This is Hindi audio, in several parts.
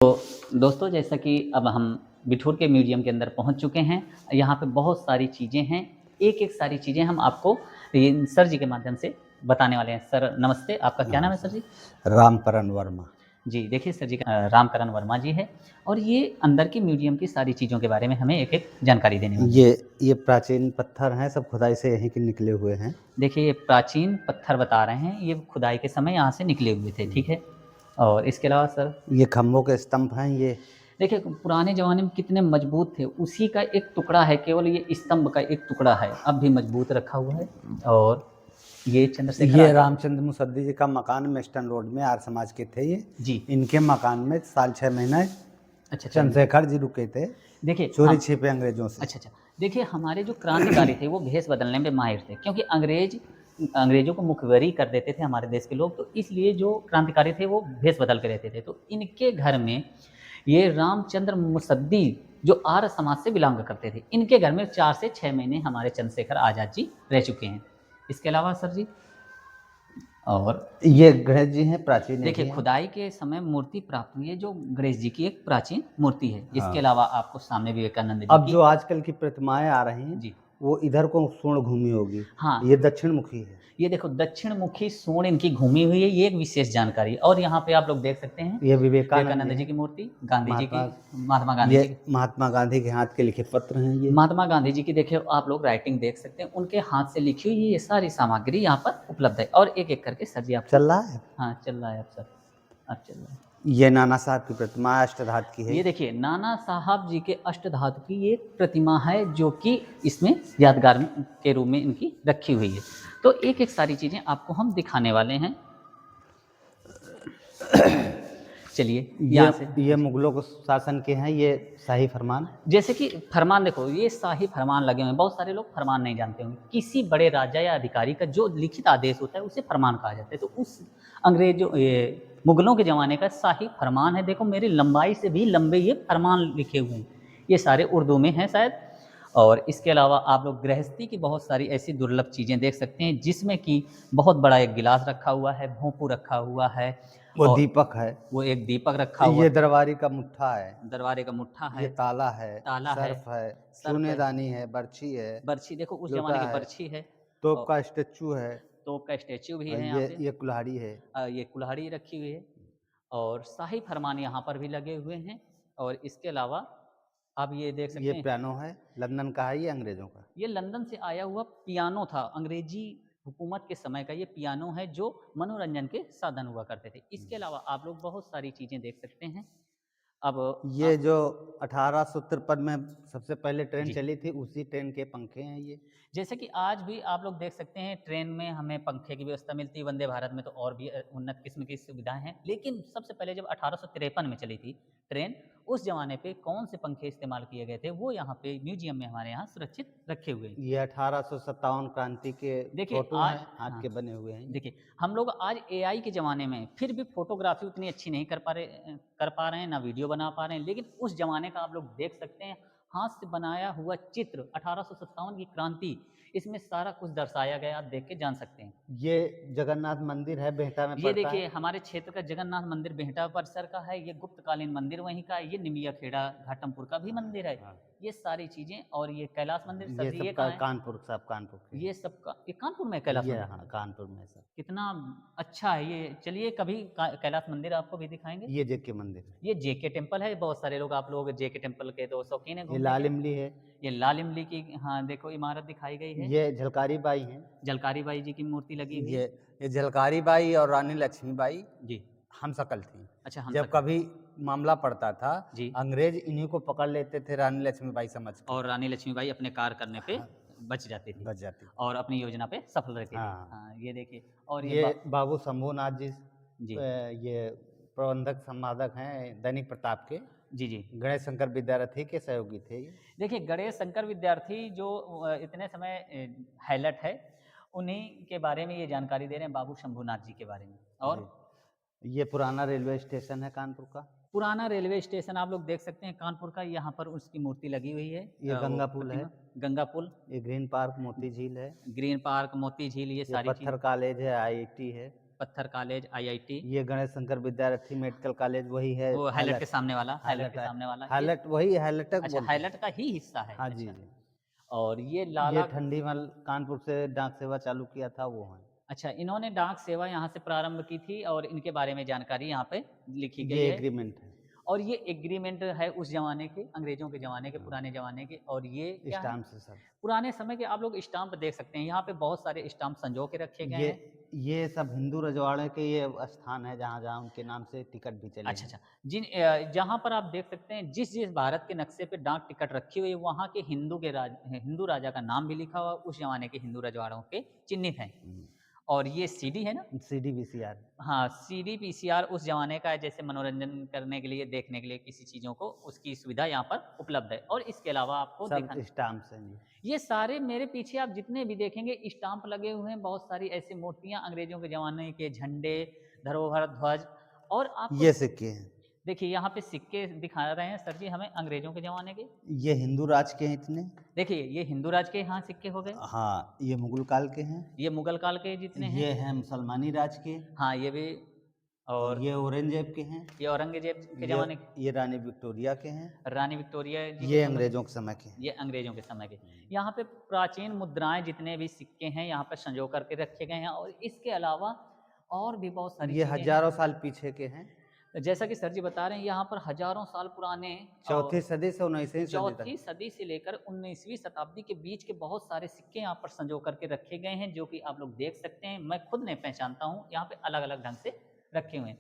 तो दोस्तों जैसा कि अब हम बिठूर के म्यूज़ियम के अंदर पहुंच चुके हैं। यहाँ पे बहुत सारी चीज़ें हैं, एक-एक सारी चीज़ें हम आपको इन सर जी के माध्यम से बताने वाले हैं। सर नमस्ते, आपका क्या नाम है सर नमस्कार। जी? रामकरण वर्मा। जी, देखिए सर जी का रामकरण वर्मा जी है और ये अंदर के म्यूज़ियम की सारी चीज़ों के बारे में हमें एक-एक जानकारी देने वाले हैं। ये ये प्राचीन पत्थर हैं, सब खुदाई से यहीं के निकले हुए हैं। देखिए ये प्राचीन पत्थर बता रहे हैं, ये खुदाई के समय यहाँ से निकले हुए थे, ठीक है? और इसके अलावा सर ये खम्भों के स्तंभ हैं ये। देखिए पुराने ज़माने में कितने मजबूत थे, उसी का एक टुकड़ा है, केवल ये स्तंभ का एक टुकड़ा है, अब भी मजबूत रखा हुआ है। और ये चंद्रशेखर ये आज़ाद रामचंद्र मुसद्दी जी का मकान मेस्टन रोड में आर्य समाज के थे ये। जी, इनके मकान में साल 6 महीने अच्छा। चंद्रशेखर जी रुके थे, देखिए चोरी हम छिपे अंग्रेजों से। अच्छा। देखिए हमारे जो क्रांतिकारी थे, वो भेष बदलने में माहिर थे, क्योंकि अंग्रेज़ों को मुखबिरी कर देते थे हमारे देश के लोग, तो इसलिए जो क्रांतिकारी थे, वो भेष बदल के रहते थे। तो इनके घर में ये रामचंद्र मुसद्दी जो आर्य समाज से बिलॉन्ग करते थे, इनके घर में 4 से 6 महीने हमारे चंद्रशेखर आज़ाद जी रह चुके हैं। इसके अलावा सर जी और ये गणेश जी हैं, प्राचीन ये देखिए भी हैं। खुदाई के समय मूर्ति प्राप्त हुई है, जो गणेश जी की एक प्राचीन मूर्ति है। इसके हाँ। अलावा आपको सामने विवेकानंद जी अब की जो आजकल की प्रतिमाएँ आ रही हैं, जी, वो इधर को स्वर्ण घूमी होगी। हाँ, ये दक्षिण मुखी है। ये देखो दक्षिण मुखी सूंड इनकी घूमी हुई है, ये एक विशेष जानकारी है। और यहाँ पे आप लोग देख सकते हैं ये विवेकानंद जी विवेकानंद जी हैं। की मूर्ति, गांधी जी की, महात्मा महात्मा गांधी ये जी की। महात्मा गांधी के हाथ के लिखे पत्र हैं ये। महात्मा गांधी जी की देखिए आप लोग राइटिंग देख सकते हैं, उनके हाथ से लिखी हुई ये सारी सामग्री यहाँ पर उपलब्ध है। और एक-एक करके सर जी आपको चल रहा है। हाँ, चल रहा है अब सर, अब चल रहा है। ये नाना साहब की प्रतिमा है, अष्टधातु की है। ये देखिए नाना साहब जी के अष्टधातु की ये प्रतिमा है, जो कि इसमें यादगार के रूप में इनकी रखी हुई है। तो एक-एक सारी चीज़ें आपको हम दिखाने वाले हैं। चलिए ये यहाँ से ये मुगलों के शासन के हैं, ये शाही फरमान। जैसे कि फरमान देखो, ये शाही फरमान लगे हुए हैं। बहुत सारे लोग फरमान नहीं जानते होंगे। किसी बड़े राजा या अधिकारी का जो लिखित आदेश होता है, उसे फरमान कहा जाता है। तो उस अंग्रेजों ये मुगलों के ज़माने का शाही फरमान है। देखो मेरी लंबाई से भी लंबे ये फरमान लिखे हुए हैं। ये सारे उर्दू में हैं शायद। और इसके अलावा आप लोग गृहस्थी की बहुत सारी ऐसी दुर्लभ चीज़ें देख सकते हैं, जिसमें कि बहुत बड़ा एक गिलास रखा हुआ है, भोंपू रखा हुआ है वो और दीपक है। वो एक दीपक रखा हुआ ये है, दरबारी का मुट्ठा है। दरबारे का मुट्ठा ये है, ताला है। ताला है, सर्फ है। सर्प है, चूनेदानी है। बर्छी है। बर्छी देखो उस ज़माने लोटा की है। बर्छी है। तोप और का स्टेचू है। तोप का स्टैच्यू भी और है यहाँ पे। ये कुल्हाड़ी है। ये कुल्हाड़ी रखी हुई है और शाही फरमान यहाँ पर भी लगे हुए हैं। और इसके अलावा आप ये देख ये सकते हैं, पियानो है। लंदन का है ये, अंग्रेजों का। ये लंदन से आया हुआ पियानो था। अंग्रेजी हुकूमत के समय का ये पियानो है, जो मनोरंजन के साधन हुआ करते थे। इसके अलावा आप लोग बहुत सारी चीज़ें देख सकते हैं। अब ये आप जो 1853 में सबसे पहले ट्रेन जी, चली थी, उसी ट्रेन के पंखे हैं ये। जैसे कि आज भी आप लोग देख सकते हैं ट्रेन में हमें पंखे की व्यवस्था मिलती है, वंदे भारत में तो और भी उन्नत किस्म की सुविधाएं हैं। लेकिन सबसे पहले जब 1853 में चली थी ट्रेन, उस जमाने पे कौन से पंखे इस्तेमाल किए गए थे, वो यहाँ पे म्यूजियम में हमारे यहाँ सुरक्षित रखे हुए हैं। ये 1857 क्रांति के देखिए फोटो आज हैं, हाथ हाँ, के बने हुए हैं ये। देखिए हम लोग आज एआई के ज़माने में फिर भी फ़ोटोग्राफ़ी उतनी अच्छी नहीं कर पा रहे हैं, ना वीडियो बना पा रहे हैं। लेकिन उस ज़माने का आप लोग देख सकते हैं, हाथ से बनाया हुआ चित्र 1857 की क्रांति, इसमें सारा कुछ दर्शाया गया, आप देख के जान सकते हैं। ये जगन्नाथ मंदिर है, बेहटा में ये पड़ता देखिए है। हमारे क्षेत्र का जगन्नाथ मंदिर बेहटा परिसर का है, ये गुप्तकालीन मंदिर वहीं का है, ये निमिया खेड़ा घाटमपुर का भी मंदिर है। हाँ। ये सारी चीज़ें और ये कैलाश मंदिर सर ये जी ये सब कहाँ है? कानपुर, सब कानपुर के ये हैं। सबका ये कानपुर में है कैलाश ये मंदिर? हाँ, कानपुर में सब। कितना अच्छा है ये। चलिए कभी कैलाश मंदिर आपको भी दिखाएँगे। ये जेके मंदिर है। ये जेके टेम्पल है, बहुत सारे लोग आप लोग जेके टेम्पल के तो शौकीन हैं ये घूमने के। लाल इमली है। ये लाल इमली की हाँ, देखो इमारत दिखाई गई है। ये झलकारी बाई हैं। झलकारी बाई जी की मूर्ति लगी हुई ये है। ये झलकारी बाई और रानी लक्ष्मीबाई जी, हमशक्ल थीं। अच्छा हम जब सकल कभी मामला पड़ता था, जी। अंग्रेज इन्हीं को पकड़ लेते थे रानी लक्ष्मीबाई समझ के। और रानी लक्ष्मीबाई अपने कार्य करने पे हाँ, बच जाती थी बच जाती थी। और अपनी योजना पे सफल रहती थी। हाँ, हाँ, ये देखिए और ये ये बाबू शंभूनाथ जी जी, ये प्रबंधक संपादक हैं दैनिक प्रताप के। जी। गणेश शंकर विद्यार्थी के सहयोगी थे ये। देखिए गणेश शंकर विद्यार्थी जो इतने समय हाइलाइट है, उन्हीं के बारे में ये जानकारी दे रहे हैं, बाबू शंभूनाथ जी के बारे में। और जी। ये पुराना रेलवे स्टेशन है कानपुर का। पुराना रेलवे स्टेशन आप लोग देख सकते हैं कानपुर का, यहाँ पर उसकी मूर्ति लगी हुई है। ये वो गंगा पुल है। प्रतिमा गंगा पुल, ये ग्रीन पार्क मोती झील है। ग्रीन पार्क, मोती झील, ये ये सारी चीज़। पत्थर कॉलेज है, आईआईटी है। पत्थर कॉलेज, IIT, ये गणेश शंकर विद्यार्थी मेडिकल कॉलेज वही है। वो हाईलाइट के सामने वाला, हाईलाइट के हाईलाइट सामने वाला ये, हाईलाइट वही हाईलाइट अच्छा बोलते हैं। हाईलाइट का ही हिस्सा है। हाँ जी अच्छा, जी। और ये ये लाला, ठंडीमल कानपुर से डाक सेवा चालू किया था वो है। अच्छा इन्होंने डाक सेवा यहाँ से प्रारंभ की थी और इनके बारे में जानकारी यहाँ पे लिखी गई ये है। एग्रीमेंट है। और ये एग्रीमेंट है उस ज़माने के, अंग्रेज़ों के ज़माने के, पुराने ज़माने के। और ये क्या है? स्टाम्प से सब। पुराने समय के आप लोग स्टाम्प देख सकते हैं, यहाँ पे बहुत सारे स्टाम्प संजो के रखे गए हैं। ये सब हिंदू रजवाड़े के ये स्थान है जहाँ-जहाँ उनके नाम से टिकट भी चले अच्छा, हैं। अच्छा। जहाँ पर आप देख सकते हैं जिस-जिस भारत के नक्शे पे डाक टिकट रखी हुई है, वहाँ के हिंदू राजा का नाम भी लिखा हुआ है, उस ज़माने के हिंदू रजवाड़ों के चिन्हित हैं। और ये सीडी है ना? CD VCR. हाँ, सीडी पीसीआर उस ज़माने का है, जैसे मनोरंजन करने के लिए, देखने के लिए किसी चीज़ों को, उसकी सुविधा यहाँ पर उपलब्ध है। और इसके अलावा आपको सब दिखा, स्टाम्प्स हैं जी। ये सारे मेरे पीछे आप जितने भी देखेंगे स्टाम्प लगे हुए हैं, बहुत सारी ऐसी मूर्तियाँ अंग्रेज़ों के ज़माने के झंडे, धरोहर, ध्वज। और आपको ये सिक्के हैं। देखिए यहाँ पे सिक्के दिखा रहे हैं सर जी हमें अंग्रेज़ों के ज़माने के। ये हिंदू राज के हैं इतने। देखिए ये हिंदू राज के यहाँ सिक्के हो गए, हाँ, ये मुगल काल के हैं। ये मुगल काल के जितने हैं, ये हैं मुसलमानी राज के। हाँ ये भी, और ये औरंगजेब के हैं। ये औरंगजेब के ज़माने के, ये रानी विक्टोरिया के हैं। रानी विक्टोरिया जी के ये समय, अंग्रेजों के समय के हैं। ये अंग्रेज़ों के समय के। यहाँ पे प्राचीन मुद्राएँ जितने भी सिक्के हैं यहाँ पे संजो करके रखे गए हैं। और इसके अलावा और भी बहुत सारी ये चीज़ें हैं। हजारों साल पीछे के हैं। जैसा कि सर जी बता रहे हैं यहाँ पर हज़ारों साल पुराने, चौथी सदी से 19वीं सदी चौथी तक। सदी से लेकर 19वीं शताब्दी के बीच के बहुत सारे सिक्के यहाँ पर संजो करके रखे गए हैं, जो कि आप लोग देख सकते हैं। मैं खुद नहीं पहचानता हूँ, यहाँ पे अलग-अलग ढंग से रखे हुए हैं।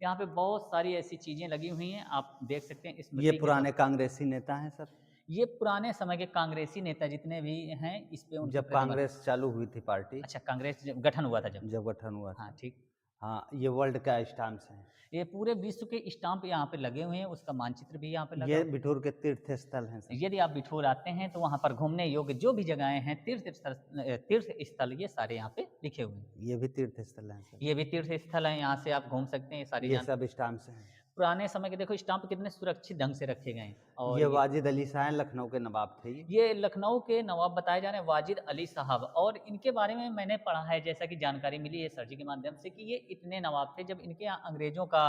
यहाँ पे बहुत सारी ऐसी चीज़ें लगी हुई हैं, आप देख सकते हैं। ये पुराने कांग्रेसी नेता हैं सर। ये पुराने समय के कांग्रेसी नेता जितने भी हैं, इस पे उनकी जब कांग्रेस चालू हुई थी पार्टी, अच्छा कांग्रेस जब गठन हुआ था जब। जब गठन हुआ था। हाँ ठीक। हाँ, ये वर्ल्ड का स्टाम्प्स हैं। ये पूरे विश्व के स्टाम्प यहाँ पे लगे हुए हैं, उसका मानचित्र भी यहाँ पे लगा ये हुआ है। बिठूर के तीर्थ स्थल हैं सर। यदि आप बिठूर आते हैं तो वहाँ पर घूमने योग्य जो भी जगहें हैं, तीर्थ स्थल ये सारे यहाँ पे लिखे हुए हैं। ये भी तीर्थ स्थल हैं सर। ये भी तीर्थ स्थल है, यहाँ से आप घूम सकते हैं। ये सारी ये सब स्टाम्प्स हैं। पुराने समय के देखो स्टाम्प कितने सुरक्षित ढंग से रखे गए हैं। और ये वाजिद अली शाह लखनऊ के नवाब थे। ये लखनऊ के नवाब बताए जा रहे हैं, वाजिद अली साहब। और इनके बारे में मैंने पढ़ा है, जैसा कि जानकारी मिली है सर जी के माध्यम से, कि ये इतने नवाब थे, जब इनके यहाँ अंग्रेज़ों का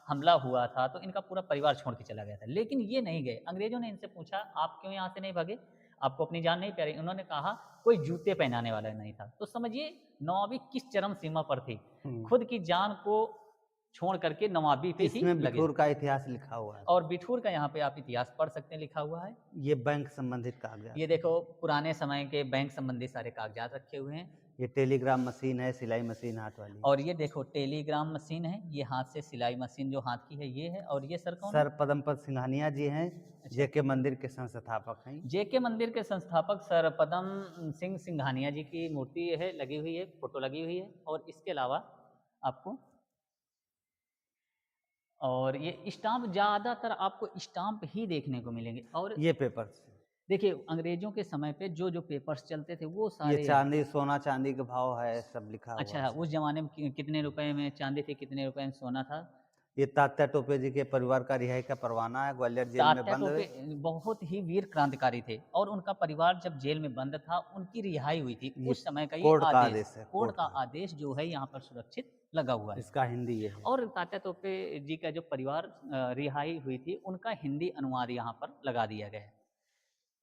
हमला हुआ था तो इनका पूरा परिवार छोड़ के चला गया था। लेकिन ये नहीं गए। अंग्रेज़ों ने इनसे पूछा आप क्यों यहाँ से नहीं भागे, आपको अपनी जान नहीं प्यारी? उन्होंने कहा कोई जूते पहनाने वाला नहीं था। तो समझिए नवाबी किस चरम सीमा पर थी, खुद की जान को छोड़ करके नवाबी पे ही इसमें लगे। बिठूर का इतिहास लिखा हुआ है। और बिठूर का यहाँ पे आप इतिहास पढ़ सकते हैं, लिखा हुआ है। ये बैंक संबंधित कागजात। ये देखो पुराने समय के बैंक संबंधी सारे कागजात रखे हुए हैं। ये टेलीग्राम मशीन है, सिलाई मशीन हाथ वाली। और ये देखो टेलीग्राम मशीन है, ये हाथ से सिलाई मशीन जो हाथ की है ये है। और ये सर कौन है? सर पदमपत सिंघानिया जी हैं, जेके मंदिर के संस्थापक हैं। जेके मंदिर के संस्थापक सर पदम सिंह सिंघानिया जी की मूर्ति है लगी हुई है, फोटो लगी हुई है। और इसके अलावा आपको, और ये स्टाम्प, ज़्यादातर आपको स्टाम्प ही देखने को मिलेंगे। और ये पेपर्स, देखिए अंग्रेजों के समय पे जो पेपर्स चलते थे वो ये सारे, चांदी सोना चांदी का भाव है, सब लिखा हुआ अच्छा है। उस ज़माने में कितने रुपए में चांदी थी, कितने रुपए में सोना था। ये तात्या टोपे जी के परिवार का रिहाई का परवाना है, ग्वालियर जेल में तात्या बंद टोपे है। बहुत ही वीर क्रांतिकारी थे और उनका परिवार जब जेल में बंद था, उनकी रिहाई हुई थी। ये उस समय का ये कोर्ट का आदेश आदेश है, कोर्ट का आदेश जो है यहाँ पर सुरक्षित लगा हुआ है। इसका हिंदी ये है। और तात्या टोपे जी का जो परिवार रिहाई हुई थी, उनका हिंदी अनुवाद यहाँ पर लगा दिया गया है।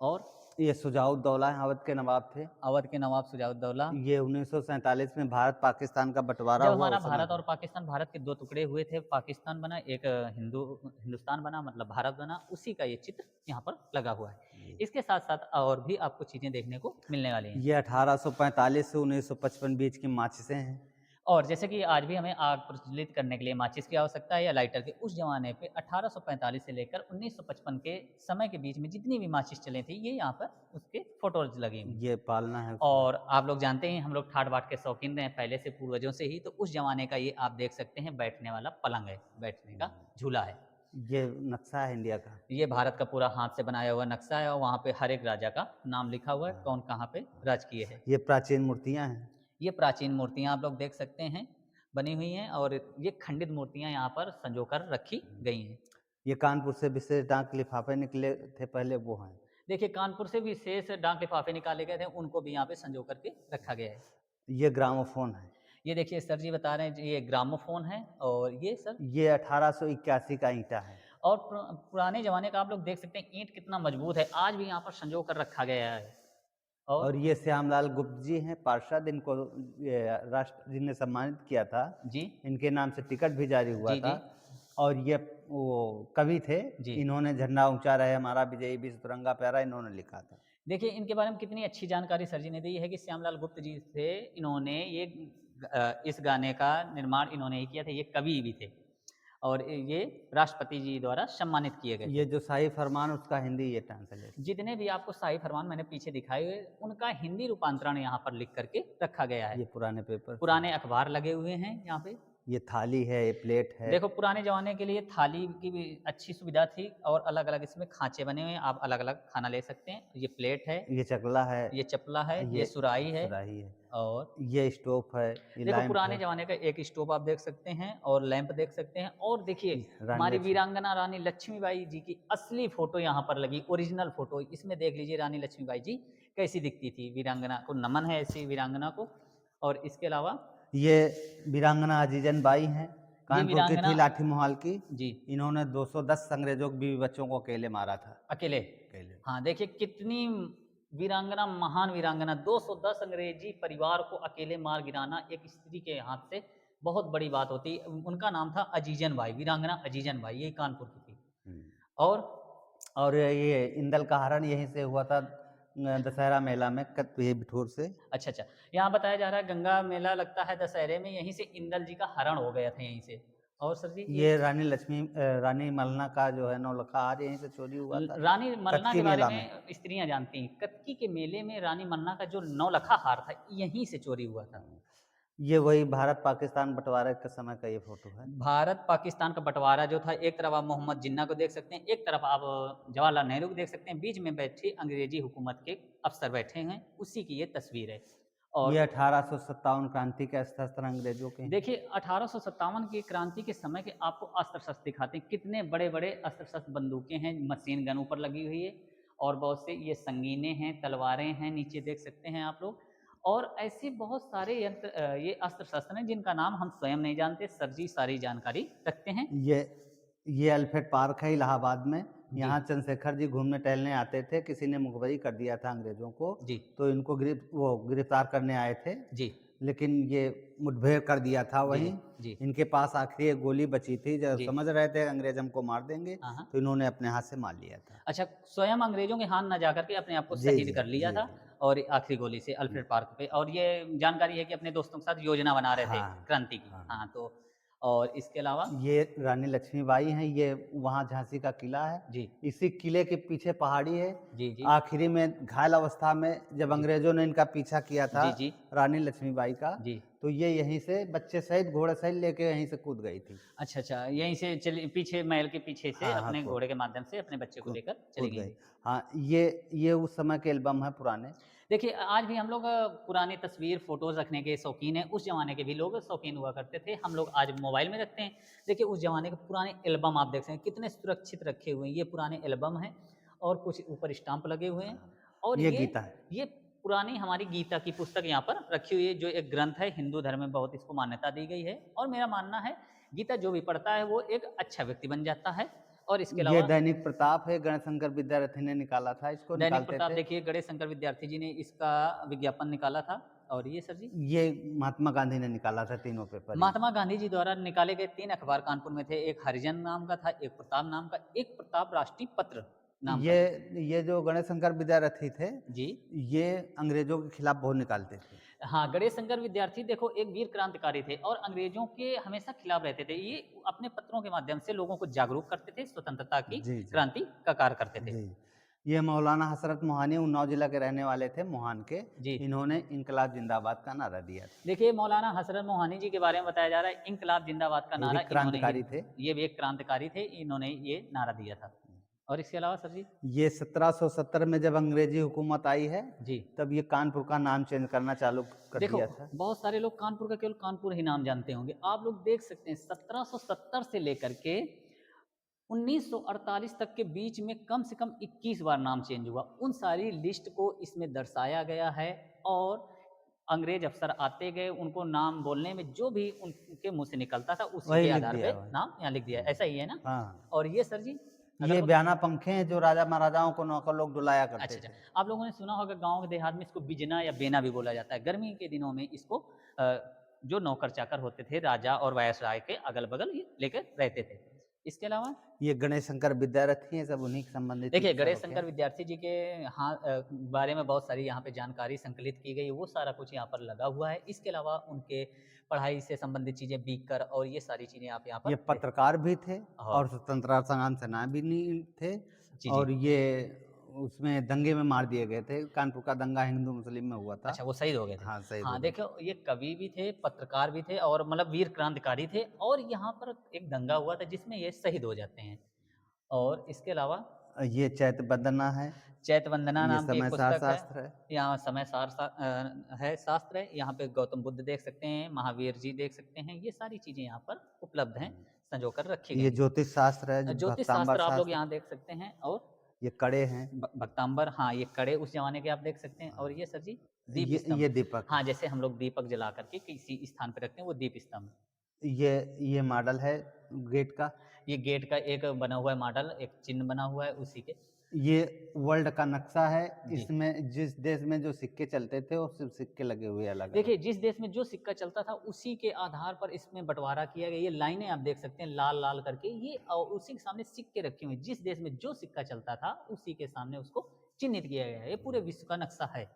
और ये सुजाउद्दौला अवध के नवाब थे। अवध के नवाब सुजाउद्दौला। ये 1947 में भारत पाकिस्तान का बंटवारा जब हुआ हमारा उस समय भारत और पाकिस्तान, भारत के दो टुकड़े हुए थे, पाकिस्तान बना, एक हिंदुस्तान बना, मतलब भारत बना, उसी का ये चित्र यहाँ पर लगा हुआ है। इसके साथ साथ और भी आपको चीज़ें देखने को मिलने वाली हैं। ये 1845 से 1955 बीच की माचिसें हैं। और जैसे कि आज भी हमें आग प्रज्वलित करने के लिए माचिस की आवश्यकता है या लाइटर की, उस जमाने पे 1845 से लेकर 1955 के समय के बीच में जितनी भी माचिस चले थी, ये यहाँ पर उसके फोटोज लगे हुए हैं। ये पालना है। और आप लोग जानते हैं हम लोग ठाट बाट के शौकीन रहे हैं पहले से, पूर्वजों से ही। तो उस जमाने का ये आप देख सकते हैं बैठने वाला पलंग है, बैठने का झूला है। ये नक्शा है इंडिया का। ये भारत का पूरा हाथ से बनाया हुआ नक्शा है और वहाँ पे हर एक राजा का नाम लिखा हुआ है, कौन कहाँ पे राज किए है। ये प्राचीन मूर्तियाँ हैं। ये प्राचीन मूर्तियाँ आप लोग देख सकते हैं बनी हुई हैं, और ये खंडित मूर्तियाँ यहाँ पर संजो कर रखी गई हैं। ये कानपुर से विशेष डाक लिफाफे निकले थे पहले, वो हैं। देखिए कानपुर से विशेष डाक लिफाफे निकाले गए थे, उनको भी यहाँ पे संजो करके रखा गया है। ये ग्रामोफोन है। ये देखिए सर जी बता रहे हैं ये ग्रामोफोन है और ये सर ये 1881 का ईंटा है। और पुराने ज़माने का आप लोग देख सकते हैं ईंट कितना मजबूत है, आज भी यहाँ पर संजो कर रखा गया है। और और ये श्यामलाल गुप्त जी हैं पार्षद, इनको ये राष्ट्र जी ने सम्मानित किया था। जी, इनके नाम से टिकट भी जारी हुआ जी, था। जी, और ये वो कवि थे, जी। इन्होंने झंडा ऊंचा रहे हमारा विजयी विश्व तिरंगा प्यारा इन्होंने लिखा था। देखिए इनके बारे में कितनी अच्छी जानकारी सर जी ने दी है कि श्यामलाल गुप्त जी से इन्होंने ये इस गाने का निर्माण इन्होंने ही किया था, ये कवि भी थे और ये राष्ट्रपति जी द्वारा सम्मानित किए गए ये थे। जो शाही फरमान उसका हिंदी ये ट्रांसलेट। जितने भी आपको शाही फरमान मैंने पीछे दिखाए हुए, उनका हिंदी रूपांतरण यहाँ पर लिख करके रखा गया है। ये पुराने पेपर से। पुराने अखबार लगे हुए हैं यहाँ पे। ये थाली है, ये प्लेट है। देखो पुराने ज़माने के लिए थाली की भी अच्छी सुविधा थी और अलग-अलग इसमें खाँचे बने हुए हैं, आप अलग-अलग खाना ले सकते हैं। ये प्लेट है, ये चकला है। ये चपला है, ये ये सुराही है सुराही है। और ये स्टोव है, ये देखो लैंप पुराने है। ज़माने का एक स्टोव आप देख सकते हैं और लैंप देख सकते हैं और देखिए रानी हमारी लक्ष्मी। वीरांगना रानी लक्ष्मीबाई जी की असली फ़ोटो यहाँ पर लगी, ओरिजिनल फ़ोटो। इसमें देख लीजिए रानी लक्ष्मीबाई जी कैसी दिखती थी, वीरांगना को नमन है ऐसी वीरांगना को। और इसके अलावा ये वीरांगना अजीजन बाई हैं, ये कानपुर की वीरांगना थी, लाठी मोहाल की। जी, इन्होंने 210 अंग्रेजों के बीवी बच्चों को अकेले मारा था। अकेले। अकेले। हाँ, देखिए कितनी वीरांगना, महान वीरांगना 210 अंग्रेजी परिवार को अकेले मार गिराना एक स्त्री के हाथ से बहुत बड़ी बात होती। उनका नाम था अजीजन बाई, वीरांगना अजीजन बाई, ये कानपुर की थी। हम्म। और और ये इंदल का हरण यहीं से हुआ था, दशहरा मेला में ये बिठूर से। अच्छा, अच्छा, यहाँ बताया जा रहा है गंगा मेला लगता है दशहरे में, यहीं से इंदल जी का हरण हो गया था यहीं से। और सर जी ये ये रानी लक्ष्मी रानी मलना का जो है नौलखा हार यहीं से चोरी हुआ था, रानी मन्ना कच्ची के बारे मेला में। में स्त्रियाँ जानती हैं। कत्की के मेले में रानी मन्ना का जो नौलखा हार था, यहीं से चोरी हुआ था। ये वही भारत पाकिस्तान बंटवारे के समय का ये फोटो है। भारत-पाकिस्तान का बँटवारा जो था, एक तरफ आप मोहम्मद जिन्ना को देख सकते हैं, एक तरफ आप जवाहरलाल नेहरू को देख सकते हैं, बीच में बैठी अंग्रेज़ी हुकूमत के अफ़सर बैठे हैं, उसी की ये तस्वीर है। ये और 1857 क्रांति के अस्त्र अंग्रेजों के हैं। देखिए 1857 की क्रांति के समय के आपको अस्त्र-शस्त्र दिखाते हैं, कितने बड़े-बड़े अस्त्र-शस्त्र बंदूकें हैं, मशीन गन ऊपर लगी हुई है और बहुत से ये संगीनें हैं, तलवारें हैं, नीचे देख सकते हैं आप लोग। और ऐसे बहुत सारे ये अस्त्र-शस्त्र हैं जिनका नाम हम स्वयं नहीं जानते, सर जी सारी जानकारी रखते हैं। ये ये अल्फ्रेड पार्क है इलाहाबाद में। जी, यहाँ चंद्रशेखर जी घूमने टहलने आते थे, किसी ने मुखबरी कर दिया था अंग्रेजों को, जी, तो इनको गिरफ्तार करने आए थे, जी, लेकिन ये मुठभेड़ कर दिया था जी, जी, वहीं। जी, इनके पास आखिरी एक गोली बची थी, जब जी। समझ रहे थे अंग्रेज हमको मार देंगे, हाँ, हाँ। तो इन्होंने अपने हाथ से मार लिया था। अच्छा, स्वयं अंग्रेज़ों के हाथ ना जाकर के अपने आप को जी शहीद जी कर लिया जी था जी। और आखिरी गोली से अल्फ्रेड पार्क पे और ये जानकारी है कि अपने दोस्तों के साथ योजना बना रहे थे हाँ क्रांति की। हाँ। हाँ, तो और इसके अलावा ये रानी लक्ष्मीबाई हैं, ये वहाँ झांसी का किला है। जी, इसी किले के पीछे पहाड़ी है। जी, जी, आखिरी में घायल अवस्था में जब जी, अंग्रेजों ने इनका पीछा किया था, जी, जी, रानी लक्ष्मीबाई का, जी। तो ये यहीं से बच्चे सहित घोड़े सहित लेके यहीं से कूद गई थी। अच्छा, अच्छा, यहीं से चली पीछे महल के पीछे से हाँ हाँ, अपने घोड़े के माध्यम से अपने बच्चे को कूद लेकर चली कूद गई गई। थी। हाँ, ये उस समय के एल्बम है पुराने। देखिए, आज भी हम लोग पुरानी तस्वीर, फ़ोटोज़ रखने के शौकीन हैं, उस ज़माने के भी लोग शौकीन हुआ करते थे। हम लोग आज मोबाइल में रखते हैं। देखिए, उस ज़माने के पुराने एल्बम आप देख सकते हैं, कितने सुरक्षित रखे हुए हैं। ये पुराने एल्बम हैं और कुछ ऊपर स्टाम्प लगे हुए हैं हाँ, और ये गीता है। ये पुरानी हमारी गीता की पुस्तक यहाँ पर रखी हुई है, जो एक ग्रंथ है, हिंदू धर्म में बहुत इसको मान्यता दी गई है और मेरा मानना है, गीता जो भी पढ़ता है, वो एक अच्छा व्यक्ति बन जाता है और इसके ये अलावा दैनिक प्रताप है, गणशंकर विद्यार्थी ने निकाला था, इसको दैनिक निकालते प्रताप थे। देखिए, गणेश शंकर विद्यार्थी जी ने इसका विज्ञापन निकाला था और ये सर जी? ये महात्मा गांधी ने निकाला था, तीनों पेपर ये। महात्मा गांधी जी द्वारा निकाले गए 3 अखबार कानपुर में थे। एक हरिजन नाम का था, एक प्रताप नाम का, एक प्रताप राष्ट्रीय पत्र नाम का ये था। ये जो गणेश शंकर विद्यार्थी थे, जी। ये अंग्रेजों के खिलाफ बहुत निकालते थे। हाँ, गणेश शंकर विद्यार्थी देखो एक वीर क्रांतिकारी थे और अंग्रेजों के हमेशा खिलाफ रहते थे। ये अपने पत्रों के माध्यम से लोगों को जागरूक करते थे, स्वतंत्रता की जी जी क्रांति का कार्य करते थे। जी। ये मौलाना हसरत मोहानी उन्नाव जिला के रहने वाले थे, मोहान के। जी। इन्होंने इनकलाब जिंदाबाद का नारा दिया था। देखिए मौलाना हसरत मोहानी जी के बारे में बताया जा रहा है, इंकलाब जिंदाबाद का ये भी नारा इन्होंने क्रांतिकारी थे। ये भी एक क्रांतिकारी थे, इन्होंने ये नारा दिया था। और इसके अलावा सर जी? ये 1770 में जब अंग्रेजी हुकूमत आई है, जी। तब ये कानपुर का नाम चेंज करना चालू कर देखो, दिया था। बहुत सारे लोग कानपुर का केवल कानपुर ही नाम जानते होंगे। आप लोग देख सकते हैं 1770 से लेकर के 1948 तक के बीच में कम से कम 21 बार नाम चेंज हुआ। उन सारी लिस्ट को इसमें दर्शाया गया है और अंग्रेज अफ़सर आते गए, उनको नाम बोलने में जो भी उनके मुँह से निकलता था, उसी वही के लिख आधार दिया पे हुआ है। नाम यहाँ लिख दिया है। ऐसा ही है ना? हाँ, और ये सर जी? अगल ये बगल बयाना पंखे हैं जो राजा महाराजाओं को नौकर लोग डुलाया करते अच्छा, अच्छा। थे। आप लोगों ने सुना होगा गाँव देहात में इसको बिजना या बेना भी बोला जाता है। गर्मी के दिनों में इसको जो नौकर-चाकर होते थे, राजा और वायसराय के अगल-बगल ये लेकर रहते थे। इसके अलावा ये गणेश शंकर विद्यारथी हैं, सब उन्हीं से संबंधित देखिए, चिकित्सा गणेश होते शंकर हैं। विद्यार्थी जी के बारे में बहुत सारी यहाँ पे जानकारी संकलित की गई है, वो सारा कुछ यहाँ पर लगा हुआ है। इसके अलावा उनके पढ़ाई से संबंधित चीज़ें, बीकर और ये सारी चीज़ें आप यहाँ पर ये देख पत्रकार भी थे हाँ। और स्वतंत्रता संग्राम सेनानी थे जी, जी। और ये उसमें दंगे में मार दिए गए थे। कानपुर का दंगा हिंदू मुस्लिम में हुआ था। अच्छा, वो शहीद हो गए थे। हाँ, शहीद हो हाँ, गए थे। देखो ये कवि भी थे, पत्रकार भी थे और मतलब वीर क्रांतिकारी थे और यहाँ पर एक दंगा हुआ था जिसमें ये शहीद हो जाते हैं। और इसके अलावा ये चैत वंदना है, चैतवंदना ये नाम की एक समय सार पुस्तक है। शास्त्र है। यहाँ समय सार है शास्त्र है। यहाँ पे गौतम बुद्ध देख सकते हैं, महावीर जी देख सकते हैं। ये सारी चीज़ें यहाँ पर उपलब्ध हैं, संजो कर रखी गई ये हैं। ज्योतिष शास्त्र है, ज्योतिष भक्तांबर शास्त्र आप लोग शास्त्र, यहाँ देख सकते हैं और ये कड़े हैं। भक्तांबर हाँ, ये कड़े उस ज़माने के आप देख सकते हैं और ये सर जी दीप ये स्तंभ। दीपक हाँ, है। जैसे हम लोग दीपक जला कर के किसी स्थान पे रखते हैं, वो दीप स्तंभ। ये ये मॉडल है गेट का। ये गेट का एक बना हुआ है मॉडल, एक चिन्ह बना हुआ है उसी के। ये वर्ल्ड का नक्शा है। जी। इसमें जिस देश में जो सिक्के चलते थे, वो सिर्फ सिक्के लगे हुए अलग-अलग। देखिए, जिस देश में जो सिक्का चलता था, उसी के आधार पर इसमें बँटवारा किया गया। ये लाइनें आप देख सकते हैं लाल-लाल करके, ये उसी के सामने सिक्के रखे हुए हैं। जिस देश में जो सिक्का चलता था, उसी के सामने उसको चिह्नित किया गया है। ये पूरे विश्व का नक्शा है।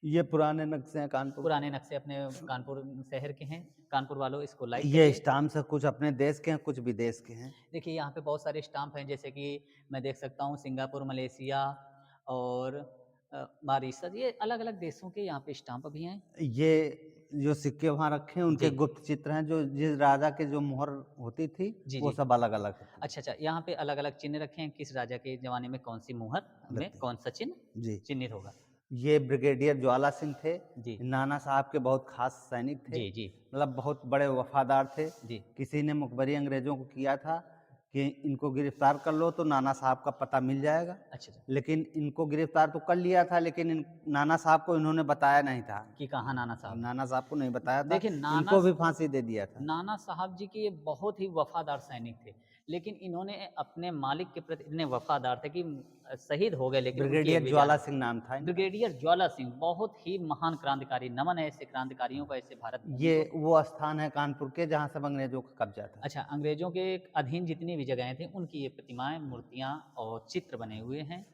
ये पुराने नक्शे हैं कानपुर के। पुराने नक्शे अपने कानपुर शहर के हैं। कानपुर वालों इसको लाइक ये करिए। स्टाम्प्स है, कुछ अपने देश के हैं, कुछ विदेश के हैं। देखिए, यहाँ पे बहुत सारे स्टाम्प हैं, जैसे कि मैं देख सकता हूँ सिंगापुर, मलेशिया और मॉरिशस, ये अलग-अलग देशों के यहाँ पे स्टाम्प भी हैं। ये जो सिक्के वहाँ रखे हैं, उनके जी। गुप्त चित्र हैं, जो जिस राजा के जो मुहर होती थी, जी, वो जी। सब अलग-अलग होती अच्छा, अच्छा, यहाँ पे अलग-अलग चिन्ह रखे हैं, किस राजा के ज़माने में कौन-सी मुहर में लगती कौन-सा चिन्ह हैं। जी। चिन्हित होगा। ये ब्रिगेडियर ज्वाला सिंह थे। जी। नाना साहब के बहुत खास सैनिक थे। जी, जी। मतलब बहुत बड़े वफ़ादार थे। जी। किसी ने मुखबरी अंग्रेज़ों को किया था कि इनको गिरफ़्तार कर लो तो नाना साहब का पता मिल जाएगा। अच्छा, अच्छा, लेकिन इनको गिरफ़्तार तो कर लिया था, लेकिन नाना साहब को इन्होंने बताया नहीं था। कि कहाँ नाना साहब हैं। नाना साहब को नहीं बताया था। देखिए, इनको भी फांसी दे दिया था। नाना साहब जी के ये बहुत ही वफ़ादार सैनिक थे, लेकिन इन्होंने अपने मालिक के प्रति इतने वफ़ादार थे कि शहीद हो गए, लेकिन उनकी एक ब्रिगेडियर भी ज्वाला जान सिंह नाम था इनका। ब्रिगेडियर ज्वाला सिंह बहुत ही महान क्रांतिकारी, नमन है ऐसे क्रांतिकारियों को, ऐसे भारत भूमि ये को। वो स्थान है कानपुर के जहाँ सब अंग्रेज़ों का कब्ज़ा था। अच्छा, अंग्रेज़ों के अधीन जितनी भी जगहें थीं, उनकी ये प्रतिमाएँ, मूर्तियाँ और चित्र बने हुए हैं।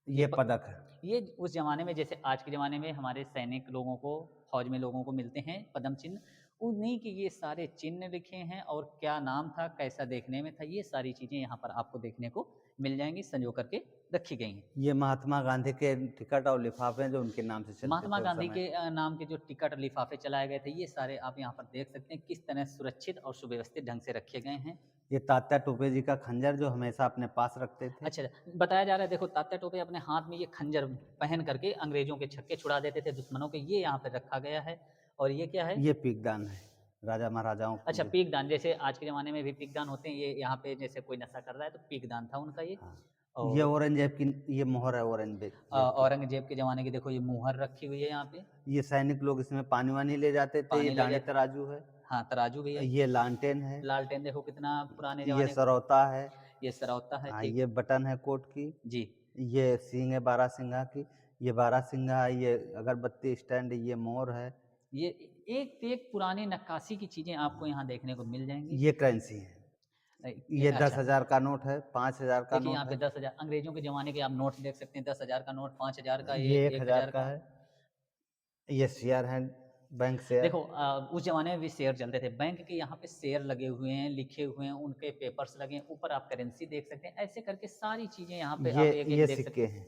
ये पदक है। ये उस ज़माने में जैसे आज के ज़माने में हमारे सैनिक लोगों को, फ़ौज में लोगों को मिलते हैं पद्म चिन्ह, उन्हीं के ये सारे चिन्ह लिखे हैं और क्या नाम था, कैसा देखने में था, ये सारी चीज़ें यहाँ पर आपको देखने को मिल जाएँगी, संजो करके रखी गई हैं। ये महात्मा गांधी के टिकट और लिफाफे हैं जो उनके नाम से चलते महात्मा थे उस गांधी समय। के नाम के जो टिकट लिफ़ाफ़े चलाए गए थे, ये सारे आप यहाँ पर देख सकते हैं, किस तरह सुरक्षित और सुव्यवस्थित ढंग से रखे गए हैं। ये तात्या टोपे जी का खंजर जो हमेशा अपने पास रखते थे। अच्छा, बताया जा रहा है, देखो तात्या टोपे अपने हाथ में ये खंजर पहन करके अंग्रेज़ों के छक्के छुड़ा देते थे दुश्मनों के, ये यहाँ पे रखा गया है। और ये क्या है? ये पीकदान है, राजा महाराजाओं अच्छा, के। पीकदान, जैसे आज के ज़माने में भी पीकदान होते हैं, ये यहाँ पे जैसे कोई नशा कर रहा है तो पीकदान था उनका ये। हाँ, ये और औरंगजेब की ये मोहर है औरंगजेब की। औरंगज़ेब के ज़माने की देखो ये मुहर रखी हुई है यहाँ पे, ये सैनिक लोग इसमें पानी-वानी ले जाते थे। ये पानी ले दानी जाते तराजू है। हाँ, तराजू भी है। ये लालटेन है। लालटेन देखो कितना पुराने ये ज़माने का, सरौता है। ये सरौता है, हाँ, ठीक। ये बटन है कोट की। जी। ये सींग है बारहसिंगा की। ये बारहसिंगा है। ये अगरबत्ती स्टैंड, ये मोर है। ये एक से एक पुरानी नक्काशी की चीज़ें आपको यहाँ देखने को मिल जाएँगी। ये करेंसी है। ये अच्छा, 10,000 का नोट है, 5,000 का देखिए यहाँ नोट पे है। 10,000 अंग्रेज़ों के ज़माने के आप नोट देख सकते हैं, 10,000 का नोट, 5,000 का, ये ये 1,000 1,000 का का। है। ये शेयर है, बैंक शेयर। देखो उस ज़माने में भी शेयर चलते थे। बैंक के यहाँ पे शेयर लगे हुए हैं, लिखे हुए हैं, उनके पेपर्स लगे हैं, ऊपर आप करेंसी देख सकते हैं। ऐसे करके सारी चीज़ें यहाँ पे आप एक-एक ये देख सकते सिक्के हैं। हैं।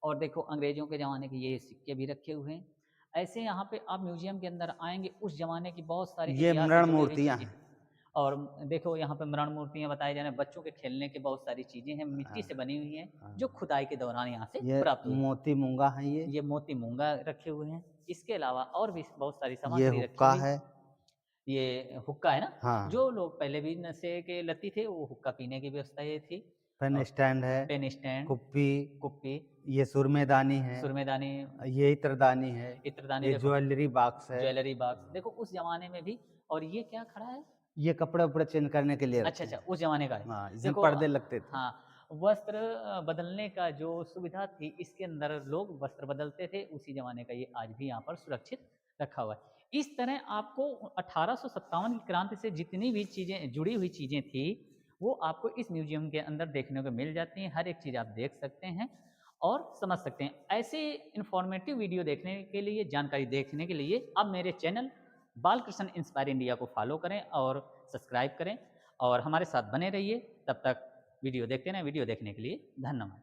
और देखो अंग्रेज़ों के ज़माने के ये सिक्के भी रखे हुए हैं। ऐसे यहाँ पे आप म्यूज़ियम के अंदर आएँगे, उस ज़माने की बहुत सारी ये इतिहास से मृण जुड़ी हुई मूर्तियाँ चीज़ें। हैं। और देखो यहाँ पे मृण मूर्तियाँ बताई जा रही हैं, बच्चों के खेलने की बहुत सारी चीज़ें हैं, मिट्टी से हाँ, बनी हुई हैं, हाँ। जो खुदाई के दौरान यहाँ से ये प्राप्त हुई। मोती मूँगा है ये। ये मोती मूँगा रखे हुए हैं। इसके अलावा और भी बहुत सारी ये सामग्री रखी हुक्का हुई। है। ये हुक्का है ना? हाँ। जो लोग पहले भी नशे के लती थे, वो हुक्का पीने की व्यवस्था ये थी। पेन स्टैंड है, पेन स्टैंड, कुप्पी, कुप्पी, ये सुरमेदानी है, सुरमेदानी, ये इत्रदानी है, इत्रदानी ये देखो, ज्वेलरी बॉक्स है। ज्वेलरी बॉक्स देखो उस ज़माने में भी। और ये क्या खड़ा है? ये कपड़े-वपड़े चेंज करने के लिए अच्छा, रखे अच्छा, हैं। उस ज़माने का है। हाँ, इसमें देखो पर्दे लगते थे। हाँ, वस्त्र बदलने का जो सुविधा थी, इसके अंदर लोग वस्त्र बदलते थे, उसी ज़माने का ये आज भी यहाँ पर सुरक्षित रखा हुआ है। इस तरह आपको 1857 की क्रांति से जितनी भी चीज़ें जुड़ी हुई चीज़ें थी, वो आपको इस म्यूज़ियम के अंदर देखने को मिल जाती हैं। हर एक चीज़ आप देख सकते हैं और समझ सकते हैं। ऐसे इन्फॉर्मेटिव वीडियो देखने के लिए, जानकारी देखने के लिए आप मेरे चैनल बालकृष्ण इंस्पायर इंडिया को फॉलो करें और सब्सक्राइब करें और हमारे साथ बने रहिए। तब तक वीडियो देखते रहें। वीडियो देखने के लिए धन्यवाद।